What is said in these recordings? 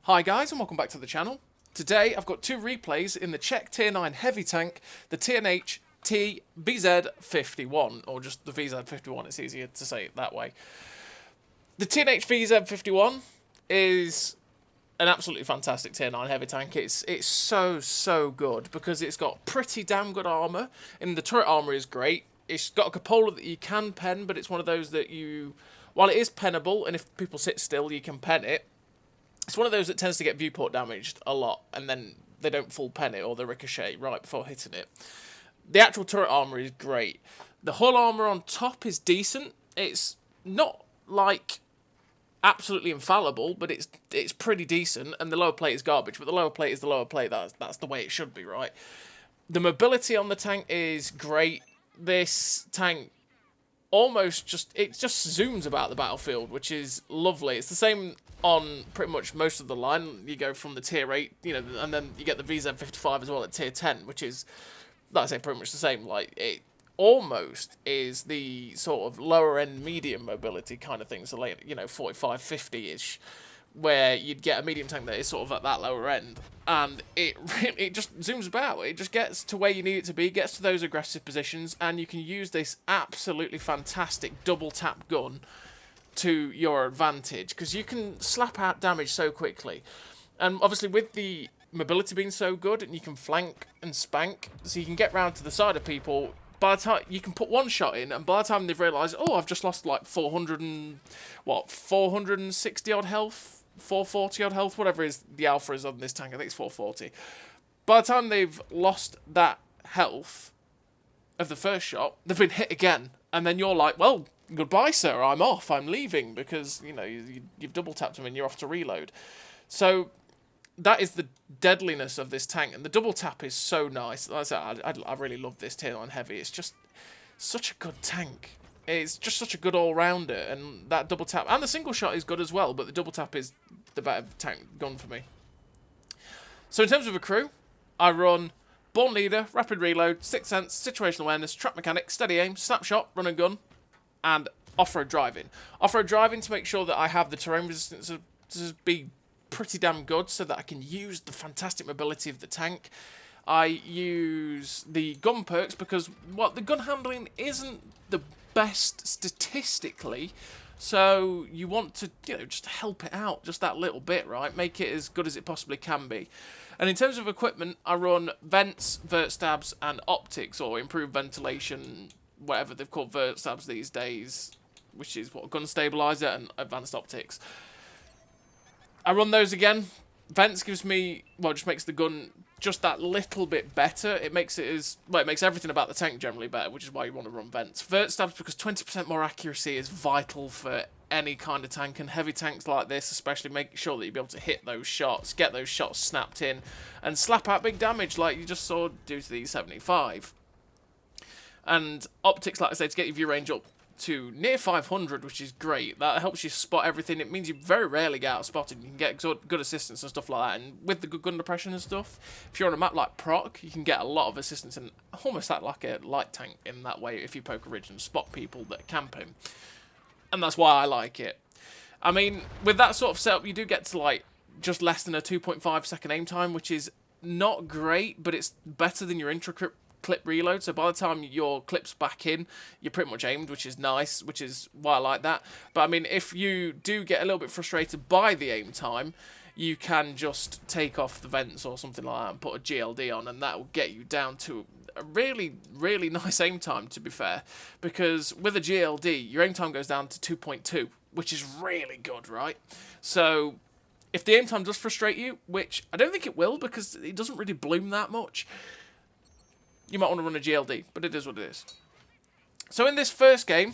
Hi guys and welcome back to the channel. Today I've got two replays in the Czech Tier 9 heavy tank, the TNH T VZ.51, or just the VZ.51, it's easier to say it that way. The TNH VZ.51 is an absolutely fantastic Tier 9 heavy tank. It's so good because it's got pretty damn good armour, and the turret armour is great. It's got a cupola that you can pen, but it's one of those that while it is pennable, and if people sit still you can pen it, it's one of those that tends to get viewport damaged a lot, and then they don't full pen it, or they ricochet right before hitting it. The actual turret armour is great. The hull armour on top is decent. It's not, like, absolutely infallible, but it's pretty decent, and the lower plate is garbage, but the lower plate is the lower plate. That's the way it should be, right? The mobility on the tank is great. This tank almost just zooms about the battlefield, which is lovely. It's the same on pretty much most of the line. You go from the tier 8, and then you get the VZ.55 as well at tier 10, which is, like I say, pretty much the same. Like, it almost is the sort of lower end medium mobility kind of thing, so like, 45, 50-ish, where you'd get a medium tank that is sort of at that lower end, and it just zooms about. It just gets to where you need it to be, gets to those aggressive positions, and you can use this absolutely fantastic double tap gun to your advantage, because you can slap out damage so quickly. And obviously with the mobility being so good, and you can flank and spank, so you can get round to the side of people. By the time you can put one shot in, and by the time they've realised, oh, I've just lost like 460 odd health, 440 odd health, whatever is the alpha is on this tank, I think it's 440. By the time they've lost that health of the first shot, they've been hit again, and then you're like, well, goodbye, sir, I'm off, I'm leaving, because, you've double tapped them and you're off to reload. So that is the deadliness of this tank, and the double tap is so nice. Like I said, I really love this Tier 9 heavy. It's just such a good tank. It's just such a good all-rounder, and that double tap, and the single shot is good as well, but the double tap is the better tank gun for me. So in terms of a crew, I run Born Leader, Rapid Reload, Sixth Sense, Situational Awareness, Trap Mechanic, Steady Aim, Snapshot, Run and Gun, and Off-Road Driving. Off-Road Driving to make sure that I have the terrain resistance to be pretty damn good, so that I can use the fantastic mobility of the tank. I use the gun perks because the gun handling isn't the best statistically, so you want to just help it out just that little bit, right? Make it as good as it possibly can be. And in terms of equipment, I run vents, vert stabs, and optics, or improved ventilation, whatever they've called vert stabs these days, which is what, gun stabilizer and advanced optics. I run those again. Vents gives me, just makes the gun just that little bit better. It makes it makes everything about the tank generally better, which is why you want to run vents. Vert stabs because 20% more accuracy is vital for any kind of tank, and heavy tanks like this especially, make sure that you'll be able to hit those shots, get those shots snapped in, and slap out big damage like you just saw do to the 75. And optics, like I said, to get your view range up to near 500, which is great. That helps you spot everything. It means you very rarely get out spotted. You can get good assistance and stuff like that. And with the good gun depression and stuff, if you're on a map like Proc, you can get a lot of assistance and almost act like a light tank in that way if you poke a ridge and spot people that are camping. And that's why I like it. I mean, with that sort of setup, you do get to like just less than a 2.5 second aim time, which is not great, but it's better than your intra-clip reload, so by the time your clip's back in, you're pretty much aimed, which is nice, which is why I like that. But I mean, if you do get a little bit frustrated by the aim time, you can just take off the vents or something like that and put a GLD on, and that will get you down to a really, really nice aim time, to be fair, because with a GLD, your aim time goes down to 2.2, which is really good, right? So if the aim time does frustrate you, which I don't think it will, because it doesn't really bloom that much, you might want to run a GLD, but it is what it is. So in this first game,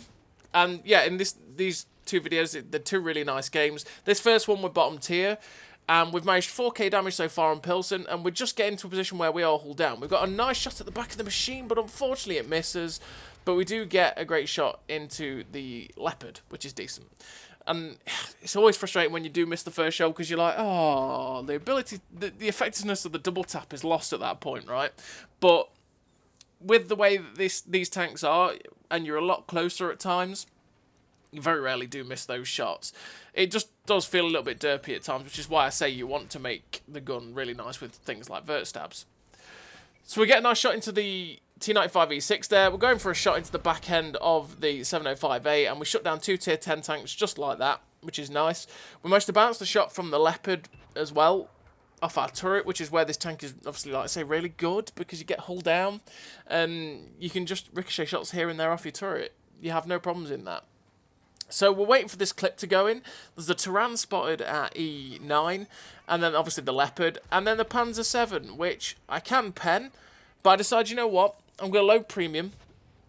and yeah, in these two videos, they're two really nice games. This first one we're bottom tier, and we've managed 4k damage so far on Pilsen, and we're just getting to a position where we are hull down. We've got a nice shot at the back of the machine, but unfortunately it misses. But we do get a great shot into the Leopard, which is decent. And it's always frustrating when you do miss the first shot, because you're like, oh, the ability, the effectiveness of the double tap is lost at that point, right? But with the way that these tanks are, and you're a lot closer at times, You very rarely do miss those shots. It just does feel a little bit derpy at times, which is why I say you want to make the gun really nice with things like vert stabs. So we get a nice shot into the T95E6 there. We're going for a shot into the back end of the 705A, and we shut down 2 tier 10 tanks just like that, which is nice. We managed to bounce the shot from the Leopard as well off our turret, which is where this tank is obviously, like I say, really good, because you get hull down and you can just ricochet shots here and there off your turret. You have no problems in that. So we're waiting for this clip to go in. There's the Turan spotted at E9, and then obviously the Leopard, and then the Panzer 7, which I can pen, but I decide, you know what, I'm going to load premium,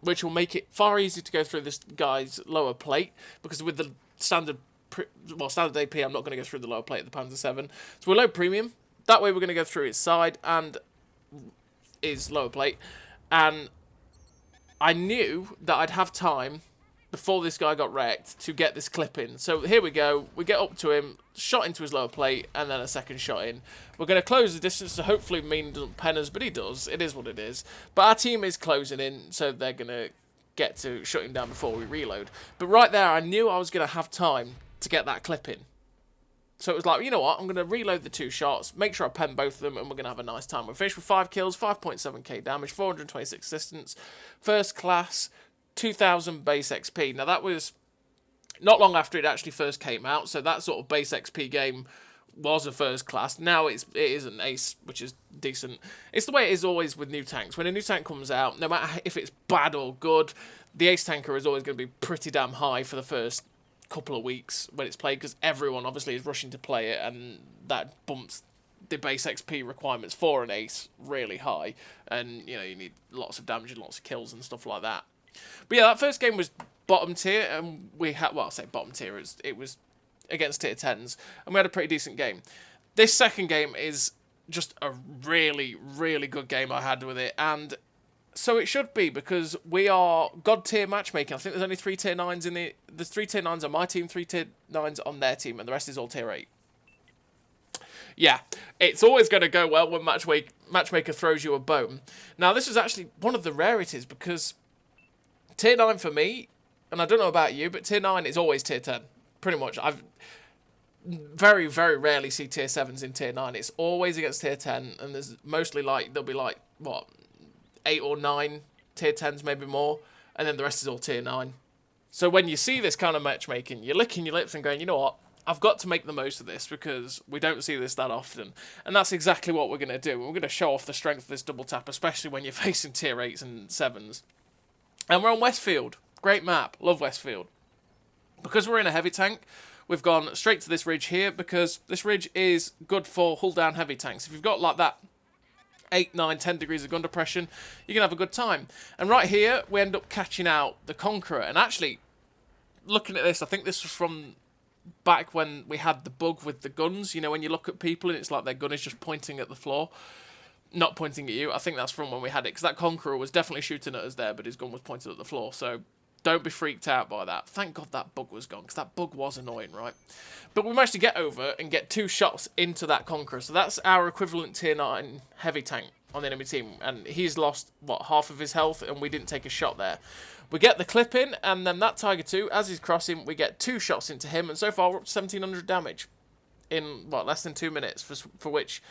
which will make it far easier to go through this guy's lower plate, because with the standard AP, I'm not going to go through the lower plate of the Panzer 7. So we'll load premium. That way we're going to go through its side and its lower plate, and I knew that I'd have time before this guy got wrecked to get this clip in. So here we go. We get up to him, shot into his lower plate, and then a second shot in. We're going to close the distance to hopefully mean he doesn't pen us, but he does. It is what it is. But our team is closing in, so they're going to get to shut him down before we reload. But right there, I knew I was going to have time to get that clip in. So it was like, you know what, I'm going to reload the 2 shots, make sure I pen both of them, and we're going to have a nice time. We finished with 5 kills, 5.7k damage, 426 distance, first class, 2,000 base XP. Now, that was not long after it actually first came out, so that sort of base XP game was a first class. Now it is an ace, which is decent. It's the way it is always with new tanks. When a new tank comes out, no matter if it's bad or good, the ace tanker is always going to be pretty damn high for the first couple of weeks when it's played, because everyone obviously is rushing to play it, and that bumps the base XP requirements for an ace really high, and you know, you need lots of damage and lots of kills and stuff like that. But yeah, that first game was bottom tier, and we had, well, I'll say bottom tier, it was against tier 10s, and we had a pretty decent game. This second game is just a really, really good game I had with it, and so it should be, because we are god tier matchmaking. I think there's only 3 tier 9s in the... There's 3 tier 9s on my team, 3 tier 9s on their team, and the rest is all tier 8. Yeah, it's always going to go well when Matchmaker throws you a bone. Now, this is actually one of the rarities, because tier 9 for me, and I don't know about you, but tier 9 is always tier 10. Pretty much. I've very, very rarely see tier 7s in tier 9. It's always against tier 10, and there's mostly like, there'll be like, what, 8 or 9 tier 10s, maybe more, and then the rest is all tier 9. So when you see this kind of matchmaking, you're licking your lips and going, you know what, I've got to make the most of this, because we don't see this that often. And that's exactly what we're going to do. We're going to show off the strength of this double tap, especially when you're facing tier 8s and 7s. And we're on Westfield. Great map. Love Westfield. Because we're in a heavy tank, we've gone straight to this ridge here, because this ridge is good for hull down heavy tanks. If you've got like that 8, 9, 10 degrees of gun depression, you can have a good time. And right here, we end up catching out the Conqueror. And actually, looking at this, I think this was from back when we had the bug with the guns. You know, when you look at people and it's like their gun is just pointing at the floor, not pointing at you. I think that's from when we had it, because that Conqueror was definitely shooting at us there, but his gun was pointed at the floor. So don't be freaked out by that. Thank God that bug was gone, because that bug was annoying, right? But we managed to get over and get 2 shots into that Conqueror. So that's our equivalent tier 9 heavy tank on the enemy team. And he's lost, what, half of his health, and we didn't take a shot there. We get the clip in, and then that Tiger 2, as he's crossing, we get 2 shots into him. And so far, we're up to 1,700 damage in, what, less than 2 minutes, for which,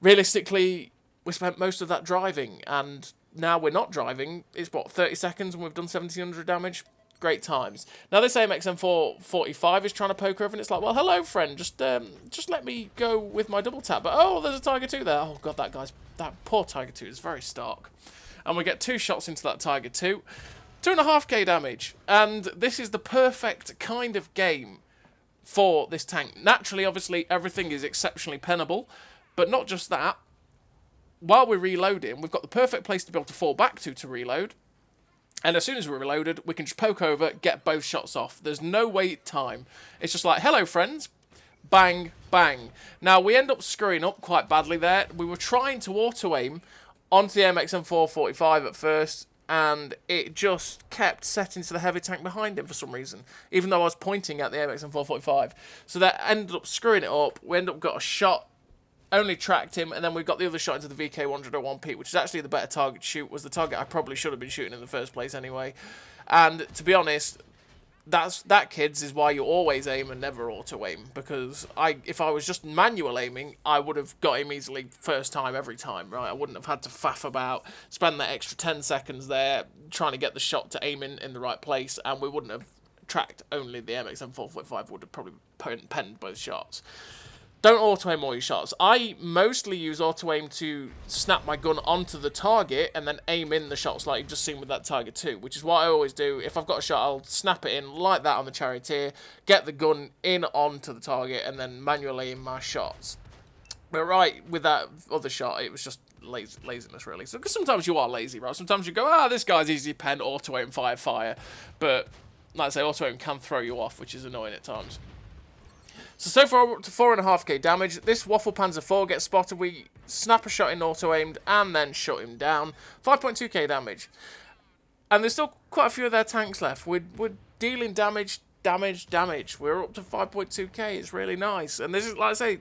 realistically, we spent most of that driving. And now we're not driving. It's, what, 30 seconds, and we've done 1,700 damage? Great times. Now this AMX M445 is trying to poke over, and it's like, well, hello, friend. Just let me go with my double tap. But oh, there's a Tiger 2 there. Oh god, that poor Tiger 2 is very stark. And we get 2 shots into that Tiger 2, 2.5k damage, and this is the perfect kind of game for this tank. Naturally, obviously, everything is exceptionally pennable, but not just that. While we're reloading, we've got the perfect place to be able to fall back to reload. And as soon as we're reloaded, we can just poke over, get both shots off. There's no wait time. It's just like, hello, friends. Bang, bang. Now, we end up screwing up quite badly there. We were trying to auto-aim onto the MX M445 at first, and it just kept setting to the heavy tank behind him for some reason, even though I was pointing at the MX M445. So that ended up screwing it up. We ended up got a shot, only tracked him, and then we got the other shot into the VK101P, which is actually the better target to shoot, was the target I probably should have been shooting in the first place anyway. And to be honest, that, kids, is why you always aim and never auto aim. Because if I was just manual aiming, I would have got him easily first time every time, right? I wouldn't have had to faff about, spend that extra 10 seconds there trying to get the shot to aim in the right place, and we wouldn't have tracked only the MXM 4.5. Would have probably penned both shots. Don't auto-aim all your shots. I mostly use auto-aim to snap my gun onto the target and then aim in the shots like you've just seen with that Tiger 2, which is what I always do. If I've got a shot, I'll snap it in like that on the Charioteer, get the gun in onto the target, and then manually aim my shots. But right, with that other shot, it was just laziness, really. So, because sometimes you are lazy, right? Sometimes you go, this guy's easy pen, auto-aim, fire. But, like I say, auto-aim can throw you off, which is annoying at times. So far, we're up to 4.5k damage. This Waffle Panzer IV gets spotted. We snap a shot in auto-aimed and then shut him down. 5.2k damage. And there's still quite a few of their tanks left. We're dealing damage. We're up to 5.2k. It's really nice. And this is, like I say,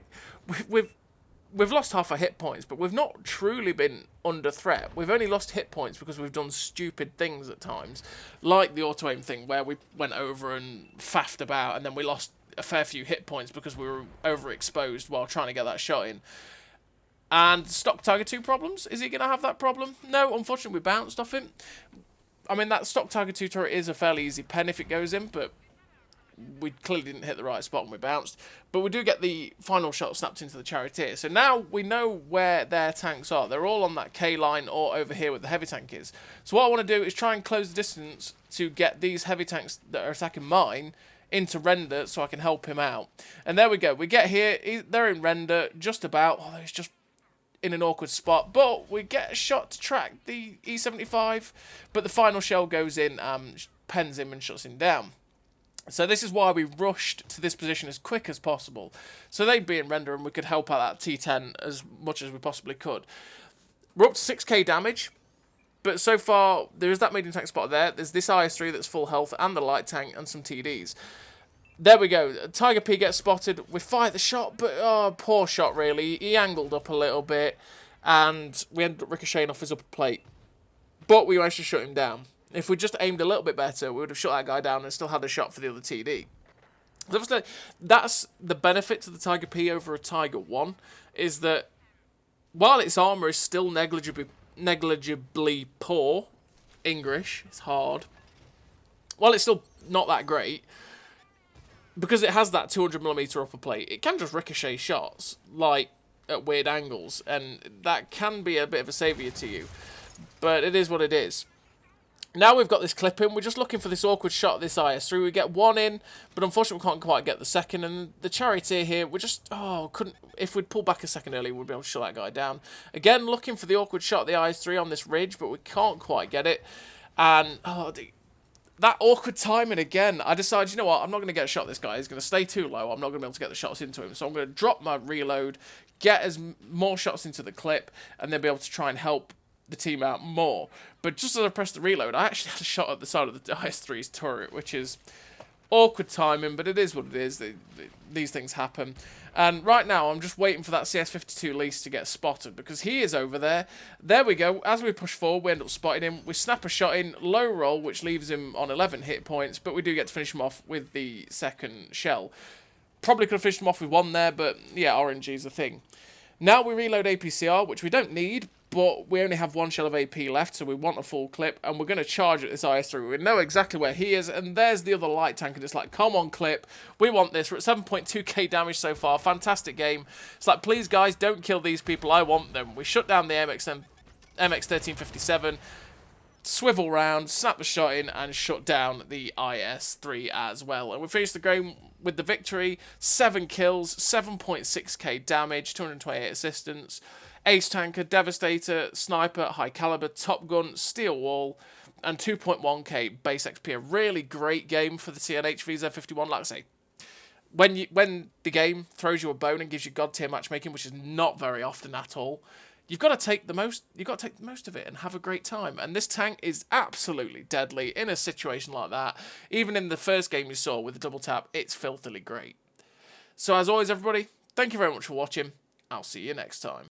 we've lost half our hit points, but we've not truly been under threat. We've only lost hit points because we've done stupid things at times. Like the auto-aim thing, where we went over and faffed about, and then we lost a fair few hit points because we were overexposed while trying to get that shot in. And stock Tiger 2 problems? Is he going to have that problem? No, unfortunately we bounced off him. I mean, that stock Tiger 2 turret is a fairly easy pen if it goes in, but we clearly didn't hit the right spot and we bounced. But we do get the final shot snapped into the Charioteer. So now we know where their tanks are. They're all on that K line or over here where the heavy tank is. So what I want to do is try and close the distance to get these heavy tanks that are attacking mine into render so I can help him out. And there we go. We get here. They're in render just about. Oh, it's just in an awkward spot. But we get a shot to track the E75. But the final shell goes in, pens him and shuts him down. So this is why we rushed to this position as quick as possible. So they'd be in render and we could help out that T10 as much as we possibly could. We're up to 6k damage. But so far, there is that medium tank spot there. There's this IS-3 that's full health and the light tank and some TDs. There we go. Tiger P gets spotted. We fire the shot, but poor shot, really. He angled up a little bit, and we ended up ricocheting off his upper plate. But we managed to shut him down. If we just aimed a little bit better, we would have shut that guy down and still had a shot for the other TD. So that's the benefit to the Tiger P over a Tiger 1, is that while its armour is still negligibly poor, English, it's hard, while it's still not that great, because it has that 200mm upper plate, it can just ricochet shots, like, at weird angles, and that can be a bit of a saviour to you, but it is what it is. Now we've got this clip in, we're just looking for this awkward shot at this IS-3. We get one in, but unfortunately we can't quite get the second. And the Charioteer here, we're just, couldn't, if we'd pulled back a second earlier, we'd be able to shut that guy down. Again, looking for the awkward shot at the IS-3 on this ridge, but we can't quite get it. And, that awkward timing again. I decided, you know what, I'm not going to get a shot at this guy. He's going to stay too low. I'm not going to be able to get the shots into him. So I'm going to drop my reload, get more shots into the clip, and then be able to try and help the team out more. But just as I pressed the reload, I actually had a shot at the side of the IS-3's turret, which is awkward timing, but it is what it is. These things happen. And right now, I'm just waiting for that CS52 lease to get spotted, because he is over there. There we go. As we push forward, we end up spotting him. We snap a shot in, low roll, which leaves him on 11 hit points, but we do get to finish him off with the second shell. Probably could have finished him off with one there, but yeah, RNG is a thing. Now we reload APCR, which we don't need, but we only have one shell of AP left, so we want a full clip, and we're going to charge at this IS-3. We know exactly where he is, and there's the other light tank, and it's like, come on, clip, we want this. We're at 7.2k damage so far, fantastic game. It's like, please, guys, don't kill these people, I want them. We shut down the MX1357, swivel round, snap the shot in, and shut down the IS-3 as well. And we finished the game with the victory, 7 kills, 7.6k damage, 228 assistance, Ace Tanker, Devastator, Sniper, High Caliber, Top Gun, Steel Wall, and 2.1k base XP. A really great game for the TNH VZ.51. Like I say, when the game throws you a bone and gives you god tier matchmaking, which is not very often at all, you've got to take the most. You've got to take the most of it and have a great time. And this tank is absolutely deadly in a situation like that. Even in the first game you saw with the double tap, it's filthily great. So as always, everybody, thank you very much for watching. I'll see you next time.